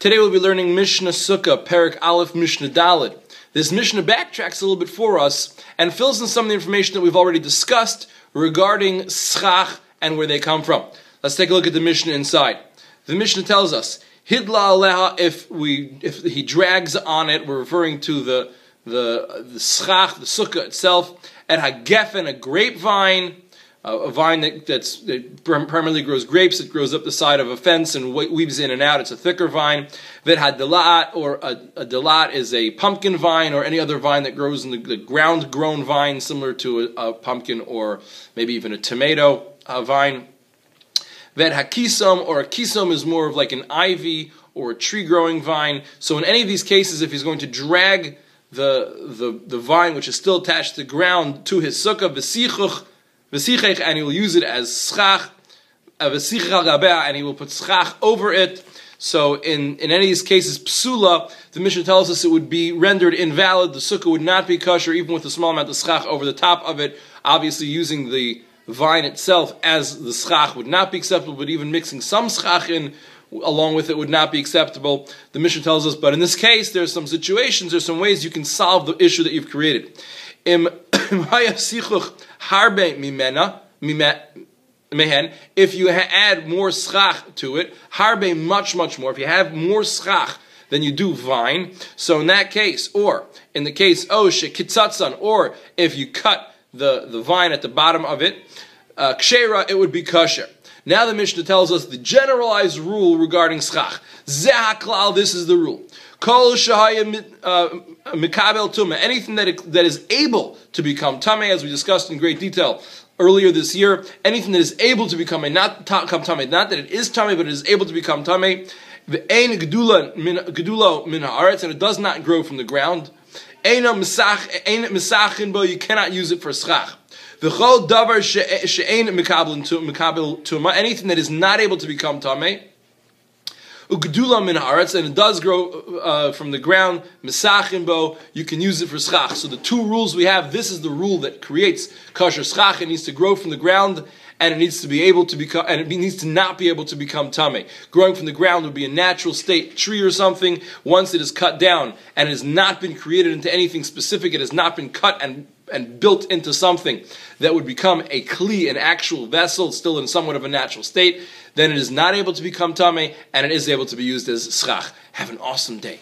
Today we'll be learning Mishnah Sukkah, Perek Aleph, Mishnah Dalet. This Mishnah backtracks a little bit for us and fills in some of the information that we've already discussed regarding schach and where they come from. Let's take a look at the Mishnah inside. The Mishnah tells us, Hidla aleha, if he drags on it, we're referring to the schach, the sukkah itself, and hagefen, a grapevine, a vine that primarily grows grapes. It grows up the side of a fence and weaves in and out. It's a thicker vine. Vet hadalat, or a dalat is a pumpkin vine or any other vine that grows in the ground-grown vine, similar to a pumpkin or maybe even a tomato vine. Vet hakisom, or a kisom is more of like an ivy or a tree-growing vine. So in any of these cases, if he's going to drag the vine, which is still attached to the ground, to his sukkah, and he will use it as schach, and he will put schach over it. So in any of these cases, psula, the Mishnah tells us it would be rendered invalid. The sukkah would not be kosher, even with a small amount of schach over the top of it. Obviously, using the vine itself as the schach would not be acceptable, but even mixing some schach in along with it would not be acceptable. The Mishnah tells us, but in this case, there's some situations, there's some ways you can solve the issue that you've created. If you add more schach to it, harbe, much more. If you have more schach than you do vine, so in that case, or in the case kitzatzan, or if you cut the vine at the bottom of it, kshera, it would be kosher. Now the Mishnah tells us the generalized rule regarding schach. Zeh haklal, this is the rule. Kol shahaya mikabel tumah, anything that is able to become tameh, as we discussed in great detail earlier this year, anything that is able to become not that it is tameh, but it is able to become tameh. Ve'ein gedulo min haaretz, and it does not grow from the ground. Ein misachin bo, you cannot use it for schach. V'chol davar she'ein mikabel tumah, anything that is not able to become tameh. Ugdula min haaretz, and it does grow from the ground. Misachin bo, you can use it for schach. So the two rules we have, this is the rule that creates kosher schach. It needs to grow from the ground, and it needs to be able to become, and it needs to not be able to become tameh. Growing from the ground would be a natural state, tree or something. Once it is cut down and it has not been created into anything specific, it has not been cut and built into something that would become a kli, an actual vessel, still in somewhat of a natural state, then it is not able to become tameh, and it is able to be used as schach. Have an awesome day.